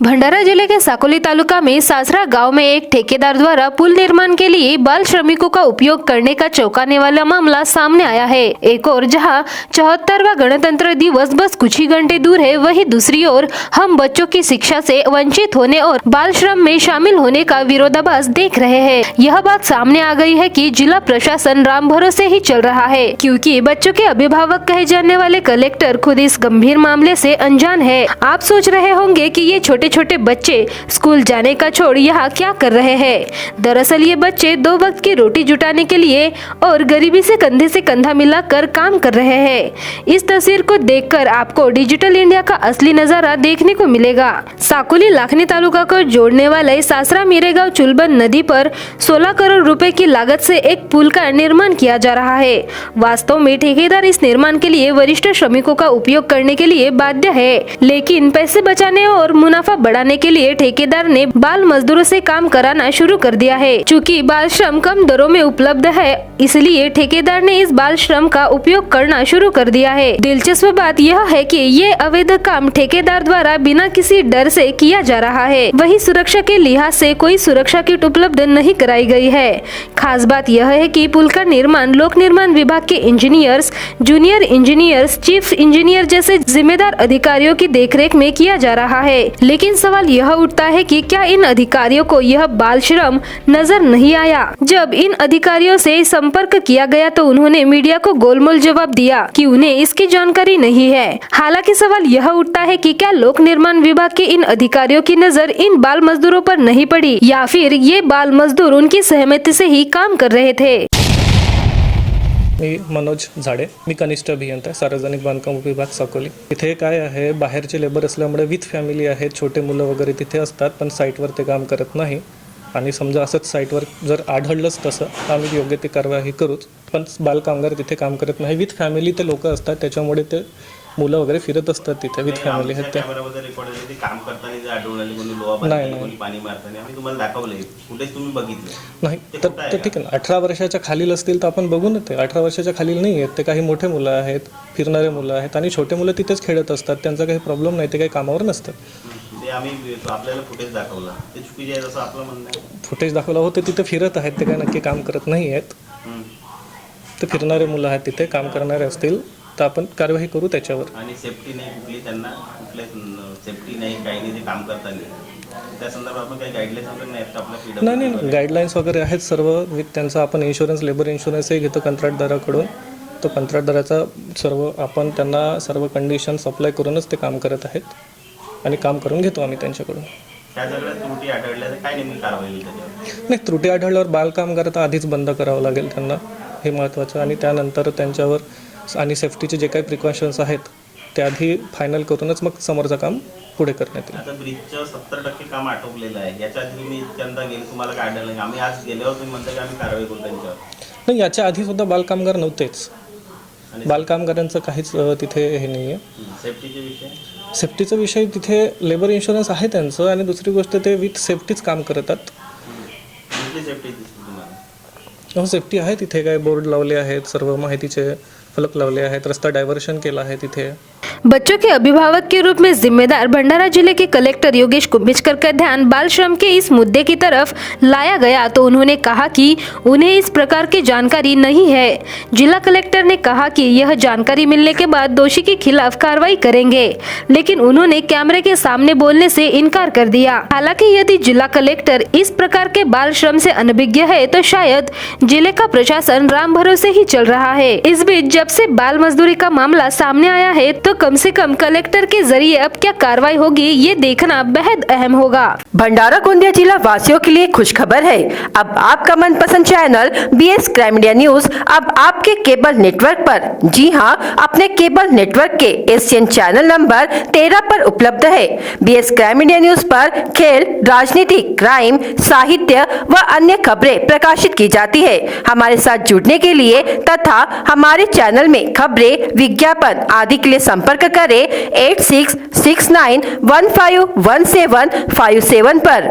भंडारा जिले के साकोली तालुका में सासरा गांव में एक ठेकेदार द्वारा पुल निर्माण के लिए बाल श्रमिकों का उपयोग करने का चौंकाने वाला मामला सामने आया है। एक और जहां 74वां गणतंत्र दिवस बस कुछ ही घंटे दूर है, वहीं दूसरी ओर हम बच्चों की शिक्षा से वंचित होने और बाल श्रम में शामिल होने का विरोधाभास देख रहे हैं। यह बात सामने आ गई है कि जिला प्रशासन राम भरोसे ही चल रहा है, क्योंकि बच्चों के अभिभावक कहे जाने वाले कलेक्टर खुद इस गंभीर मामले से अनजान है। आप सोच रहे होंगे कि ये छोटे छोटे बच्चे स्कूल जाने का छोड़ यहाँ क्या कर रहे हैं। दरअसल ये बच्चे 2 वक्त की रोटी जुटाने के लिए और गरीबी से कंधा मिलाकर काम कर रहे हैं। इस तस्वीर को देखकर आपको डिजिटल इंडिया का असली नजारा देखने को मिलेगा। साकोली लाखनी तालुका को जोड़ने वाले सासरा मीरेगांव चुलबन नदी पर 16 करोड़ रुपए की लागत से एक पुल का निर्माण किया जा रहा है। वास्तव में ठेकेदार इस निर्माण के लिए वरिष्ठ श्रमिकों का उपयोग करने के लिए बाध्य है, लेकिन पैसे बचाने और मुनाफा बढ़ाने के लिए ठेकेदार ने बाल मजदूरों से काम कराना शुरू कर दिया है। चूँकि बाल श्रम कम दरों में उपलब्ध है, इसलिए ठेकेदार ने इस बाल श्रम का उपयोग करना शुरू कर दिया है। दिलचस्प बात यह है कि ये अवैध काम ठेकेदार द्वारा बिना किसी डर से किया जा रहा है। वही सुरक्षा के लिहाज से कोई सुरक्षा किट उपलब्ध नहीं कराई गई है। खास बात यह है कि पुल का निर्माण लोक निर्माण विभाग के engineers, junior engineers, chief engineer जैसे जिम्मेदार अधिकारियों की देखरेख में किया जा रहा है। लेकिन सवाल यह उठता है कि क्या इन अधिकारियों को यह बाल श्रम नजर नहीं आया? जब इन अधिकारियों से संपर्क किया गया तो उन्होंने मीडिया को गोलमोल जवाब दिया कि उन्हें इसकी जानकारी नहीं है। हालांकि सवाल यह उठता है कि क्या लोक निर्माण विभाग के इन अधिकारियों की नजर इन बाल मजदूरों पर नहीं पड़ी, या फिर ये बाल मजदूर उनकी सहमति से ही काम कर रहे थे। मी मनोज झाडे, मी कनिष्ठ अभियंता सार्वजनिक बांधकाम विभाग साकोली। इथे काय आहे, बाहेरचे लेबर असल्यामुळे विथ फॅमिली आहेत, छोटे मुलं वगैरे तिथे असतात, पण साईटवर ते काम करत नाही। आणि समजा असंच साईटवर जर आढळलंच तसं तर आम्ही योग्य ती कारवाई करूच, पण बाल कामगार तिथे काम करत नाही। विथ फॅमिली ते लोक असतात, त्याच्यामुळे ते मुलं वगैरे फिरत असतात तिथे विथ फॅमिली आहेत ते। काम करताना जे आढळले कोणी लोहा बांधताना कोणी पाणी मारताना आम्ही तुम्हाला दाखवले, फुटेज तुम्ही बघितले नाही तर ठीक आहे ना। 18 वर्षाच्या खालील असतील तर आपण बघू ना, ते 18 वर्षाच्या खालील नाही आहेत, ते काही मोठे मुलं आहेत, फिरणारे मुलं आहेत आणि छोटे मुलं तिथेच खेळत असतात, त्यांचा काही प्रॉब्लेम नाही, ते काही कामावर नसतात। ते आम्ही आपल्याला फुटेज दाखवला, ते चुकीचे आहे असं आपलं म्हणणं आहे। फुटेज दाखवला हो, ते तिथे फिरत आहेत, ते काय नक्की काम करत नाही आहेत। ते फिरणारे मुलं आहेत, तिथे काम करणारे असतील तर आपण कारवाई करू त्याच्यावर। आणि सेफ्टी नाही कुठली, त्यांना कुठले सेफ्टी नाही, काही नाही, ते काम करताना त्या संदर्भात आपण काही गाईडलाईन्स वगैरे नाही आपल्या नाही गाईडलाईन्स वगैरे आहेत सर्व विथ त्यांचा। आपण इन्शुरन्स, लेबर इन्शुरन्सही घेतो कंत्राटदाराकडून, तो कंत्राटदाराचा सर्व आपण त्यांना सर्व कंडिशन्स अप्लाय करूनच ते काम करत आहेत आणि काम करून घेतो आम्ही त्यांच्याकडून। त्या सगळ्या त्रुटी आढळल्या तर काय नेमकी कारवाई होईल त्याच्यावर? नाही, त्रुटी आढळल्यावर बालकामगार तर आधीच बंद करावं लागेल त्यांना, हे महत्त्वाचं। आणि त्यानंतर त्यांच्यावर आणि सेफ्टीचे जे काही प्रिकॉशन्स आहेत ते आधी फायनल करूनच मग समोरचं काम पुढे करण्यात येईल। आता ब्रिजचं 70% काम आटोपलेलं आहे, याच्या आधी तुम्ही त्यांना गेले, तुम्हाला काय आढळलं? आम्ही आज गेल्यावर तुम्ही म्हणता की आम्ही कारवाई करू त्यांच्यावर? नाही, याच्या आधी सुद्धा बालकामगार नव्हतेच, बालकामगारांचं काहीच तिथे हे नाही आहे। सेफ्टीचे विषय, सेफ्टीचा विषय तिथे लेबर इन्शुरन्स आहे त्यांचं, आणि दुसरी गोष्ट ते विथ सेफ्टीच काम करतात। कुठली सेफ्टी दिसते तुम्हाला? हो, सेफ्टी आहे तिथे, काय बोर्ड लावले आहेत, सर्व माहितीचे फलक लावले आहेत, रस्ता डायव्हर्शन केला आहे तिथे। बच्चों के अभिभावक के रूप में जिम्मेदार भंडारा जिले के कलेक्टर योगेश कुंभिचकर का ध्यान बाल श्रम के इस मुद्दे की तरफ लाया गया तो उन्होंने कहा कि उन्हें इस प्रकार की जानकारी नहीं है। जिला कलेक्टर ने कहा कि यह जानकारी मिलने के बाद दोषी के खिलाफ कार्रवाई करेंगे, लेकिन उन्होंने कैमरे के सामने बोलने से इनकार कर दिया। हालांकि यदि जिला कलेक्टर इस प्रकार के बाल श्रम से अनभिज्ञ है तो शायद जिले का प्रशासन राम भरोसे ही चल रहा है। इस बीच जब से बाल मजदूरी का मामला सामने आया है तो कम से कम कलेक्टर के जरिए अब क्या कार्रवाई होगी, ये देखना बेहद अहम होगा। भंडारा गोंदिया जिला वासियों के लिए खुश खबर है। अब आपका मनपसंद channel BS crime India news अब आपके केबल नेटवर्क पर, जी हां, अपने केबल नेटवर्क के एशियन चैनल नंबर 13 पर उपलब्ध है। BS क्राइम इंडिया न्यूज पर खेल, राजनीति, क्राइम, साहित्य व अन्य खबरें प्रकाशित की जाती है। हमारे साथ जुड़ने के लिए तथा हमारे चैनल में खबरें, विज्ञापन आदि के लिए संपर्क करें 8669151757 पर।